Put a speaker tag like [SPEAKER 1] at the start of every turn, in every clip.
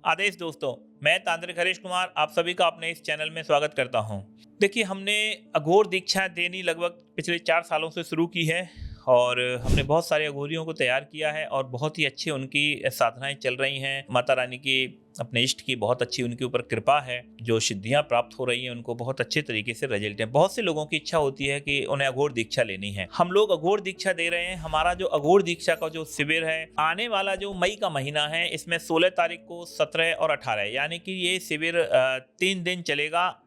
[SPEAKER 1] आदेश दोस्तों, मैं तांत्रिक हरीश कुमार आप सभी का अपने इस चैनल में स्वागत करता हूं। देखिए, हमने अघोर दीक्षा देनी लगभग पिछले 4 सालों से शुरू की है और हमने बहुत सारे अघोरियों को तैयार किया है और बहुत ही अच्छी उनकी साधनाएं चल रही हैं। माता रानी की, अपने इष्ट की बहुत अच्छी उनके ऊपर कृपा है। जो सिद्धियां प्राप्त हो रही हैं उनको बहुत अच्छे तरीके से रिजल्ट है। बहुत से लोगों की इच्छा होती है कि उन्हें अघोर दीक्षा लेनी है। हम लोग अघोर दीक्षा दे रहे हैं। हमारा जो अघोर दीक्षा का जो शिविर है, आने वाला जो मई का महीना है, इसमें 16 तारीख को, 17 और 18, यानी कि ये शिविर 3 दिन चलेगा।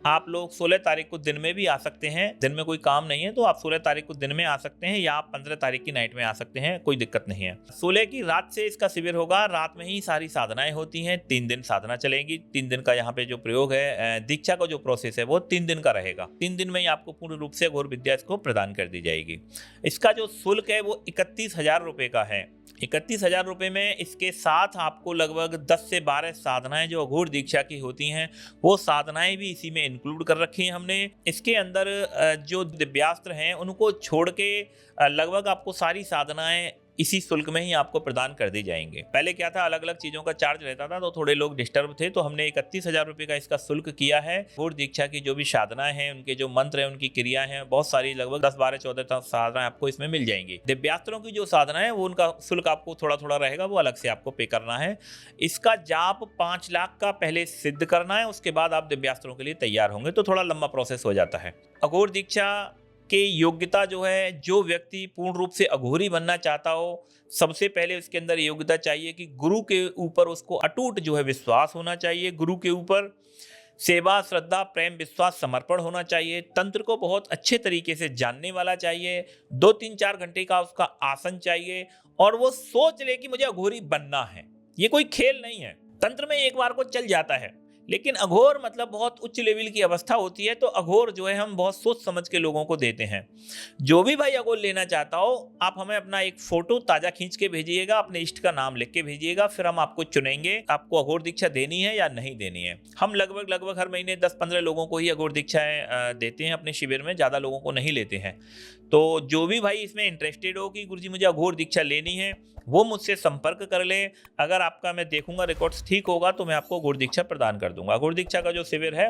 [SPEAKER 1] आप लोग 16 तारीख को दिन में भी आ सकते हैं। दिन में कोई काम नहीं है तो आप 16 तारीख को दिन में आ सकते हैं, या आप 15 तारीख की नाइट में आ सकते हैं, कोई दिक्कत नहीं है। 16 की रात से इसका शिविर होगा। रात में ही सारी साधनाएं होती हैं। 3 दिन साधना चलेगी। 3 दिन का यहाँ पे जो प्रयोग है, दीक्षा का जो प्रोसेस है, वो 3 दिन का रहेगा। 3 दिन में ही आपको पूर्ण रूप से अघोर विद्या इसको प्रदान कर दी जाएगी। इसका जो शुल्क है वो 31,000 रुपये का है। 31,000 रुपये में इसके साथ आपको लगभग 10 से 12 साधनाएं जो अघोर दीक्षा की होती हैं, वो साधनाएं भी इसी में इंक्लूड कर रखी हैं हमने। इसके अंदर जो दिव्यास्त्र हैं उनको छोड़ के लगभग आपको सारी साधनाएं इसी शुल्क में ही आपको प्रदान कर दी जाएंगे। पहले क्या था, अलग अलग चीजों का चार्ज रहता था तो थोड़े लोग डिस्टर्ब थे, तो हमने 31,000 रुपये का इसका शुल्क किया है। अघोर दीक्षा की जो भी साधनाएं हैं, उनके जो मंत्र हैं, उनकी क्रियाएं हैं, बहुत सारी लगभग 10, 12, 14 साधनाएं आपको इसमें मिल जाएंगी। दिव्यास्त्रों की जो साधना है वो उनका शुल्क आपको थोड़ा थोड़ा रहेगा, वो अलग से आपको पे करना है। इसका जाप 5 लाख का पहले सिद्ध करना है, उसके बाद आप दिव्यास्त्रों के लिए तैयार होंगे, तो थोड़ा लंबा प्रोसेस हो जाता है। अघोर दीक्षा के योग्यता जो है, जो व्यक्ति पूर्ण रूप से अघोरी बनना चाहता हो, सबसे पहले उसके अंदर योग्यता चाहिए कि गुरु के ऊपर उसको अटूट जो है विश्वास होना चाहिए। गुरु के ऊपर सेवा, श्रद्धा, प्रेम, विश्वास, समर्पण होना चाहिए। तंत्र को बहुत अच्छे तरीके से जानने वाला चाहिए। 2, 3, 4 घंटे का उसका आसन चाहिए और वो सोच ले कि मुझे अघोरी बनना है। ये कोई खेल नहीं है। तंत्र में एक बार को चल जाता है, लेकिन अघोर मतलब बहुत उच्च लेवल की अवस्था होती है। तो अघोर जो है हम बहुत सोच समझ के लोगों को देते हैं। जो भी भाई अघोर लेना चाहता हो, आप हमें अपना एक फोटो ताजा खींच के भेजिएगा, अपने इष्ट का नाम लिख के भेजिएगा, फिर हम आपको चुनेंगे आपको अघोर दीक्षा देनी है या नहीं देनी है। हम लगभग हर महीने 10-15 लोगों को ही अघोर दीक्षाएं देते हैं अपने शिविर में, ज़्यादा लोगों को नहीं लेते हैं। तो जो भी भाई इसमें इंटरेस्टेड हो कि गुरुजी मुझे अघोर दीक्षा लेनी है, वो मुझसे संपर्क कर ले। अगर आपका मैं देखूंगा रिकॉर्ड्स ठीक होगा तो मैं आपको अघोर दीक्षा प्रदान कर दूंगा। अघोर दीक्षा का जो शिविर है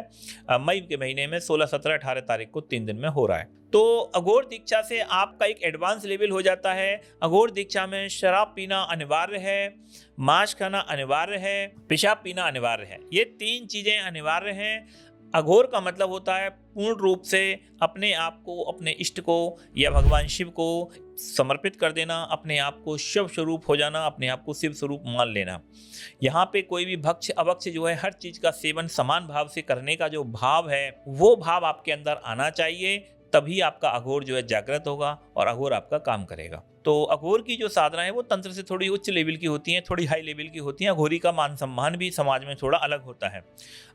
[SPEAKER 1] मई के महीने में 16, 17, 18 तारीख को 3 दिन में हो रहा है। तो अघोर दीक्षा से आपका एक एडवांस लेवल हो जाता है। अघोर दीक्षा में शराब पीना अनिवार्य है, मांस खाना अनिवार्य है, पेशाब पीना अनिवार्य है। ये 3 चीजें अनिवार्य हैं। अघोर का मतलब होता है पूर्ण रूप से अपने आप को, अपने इष्ट को या भगवान शिव को समर्पित कर देना, अपने आप को शिव स्वरूप हो जाना, अपने आप को शिव स्वरूप मान लेना। यहाँ पे कोई भी भक्ष अभक्ष जो है, हर चीज का सेवन समान भाव से करने का जो भाव है, वो भाव आपके अंदर आना चाहिए। तभी आपका अघोर जो है जागृत होगा और अघोर आपका काम करेगा। तो अघोर की जो साधना है वो तंत्र से थोड़ी उच्च लेवल की होती हैं, थोड़ी हाई लेवल की होती हैं। अघोरी का मान सम्मान भी समाज में थोड़ा अलग होता है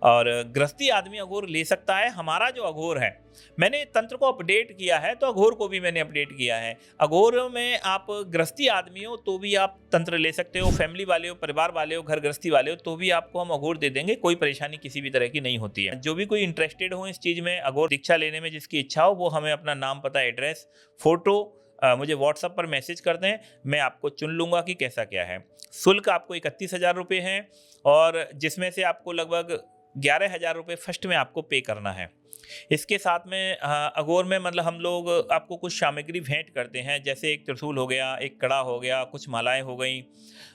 [SPEAKER 1] और गृहस्थी आदमी अघोर ले सकता है। हमारा जो अघोर है, मैंने तंत्र को अपडेट किया है तो अघोर को भी मैंने अपडेट किया है। अघोर में आप गृहस्थी आदमी हो तो भी आप तंत्र ले सकते हो, फैमिली वाले हो, परिवार वाले हो, घर गृहस्थी वाले हो, तो भी आपको हम अघोर दे देंगे। कोई परेशानी किसी भी तरह की नहीं होती है। जो भी कोई इंटरेस्टेड हो इस चीज में, अघोर दीक्षा लेने में जिसकी इच्छा हो, वो हमें अपना नाम, पता, एड्रेस, फोटो मुझे व्हाट्सएप पर मैसेज कर दें। मैं आपको चुन लूंगा कि कैसा क्या है। शुल्क आपको 31,000 रुपये है और जिसमें से आपको लगभग 11,000 रुपये फर्स्ट में आपको पे करना है। इसके साथ में अघोर में मतलब हम लोग आपको कुछ सामग्री भेंट करते हैं, जैसे एक त्रिशूल हो गया, एक कड़ा हो गया, कुछ मालाएं हो गई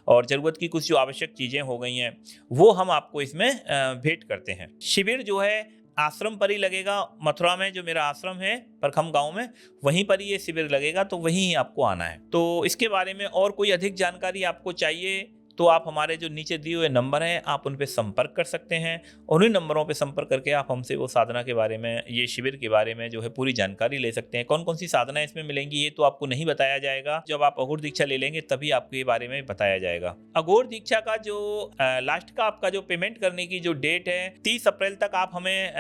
[SPEAKER 1] और ज़रूरत की कुछ जो आवश्यक चीज़ें हो गई हैं, वो हम आपको इसमें भेंट करते हैं। शिविर जो है आश्रम पर ही लगेगा। मथुरा में जो मेरा आश्रम है परखम गांव में, वहीं पर ही ये शिविर लगेगा, तो वहीं आपको आना है। तो इसके बारे में और कोई अधिक जानकारी आपको चाहिए तो आप हमारे जो नीचे दिए हुए नंबर हैं, आप उन पे संपर्क कर सकते हैं। उन्हीं नंबरों पे संपर्क करके आप हमसे वो साधना के बारे में, ये शिविर के बारे में जो है पूरी जानकारी ले सकते हैं। कौन कौन सी साधना इसमें मिलेंगी ये तो आपको नहीं बताया जाएगा। जब आप अघोर दीक्षा ले लेंगे तभी आपको ये बारे में बताया जाएगा। अघोर दीक्षा का जो लास्ट का आपका जो पेमेंट करने की जो डेट है, 30 अप्रैल तक आप हमें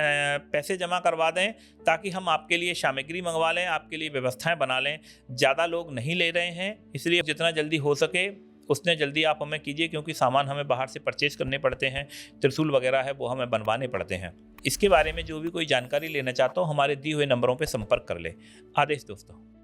[SPEAKER 1] पैसे जमा करवा दें, ताकि हम आपके लिए सामग्री मंगवा लें, आपके लिए व्यवस्थाएं बना लें। ज़्यादा लोग नहीं ले रहे हैं, इसलिए जितना जल्दी हो सके उतने जल्दी आप हमें कीजिए, क्योंकि सामान हमें बाहर से परचेज करने पड़ते हैं। त्रिशूल वगैरह है वो हमें बनवाने पड़ते हैं। इसके बारे में जो भी कोई जानकारी लेना चाहता हो, हमारे दिए हुए नंबरों पर संपर्क कर ले। आदेश दोस्तों।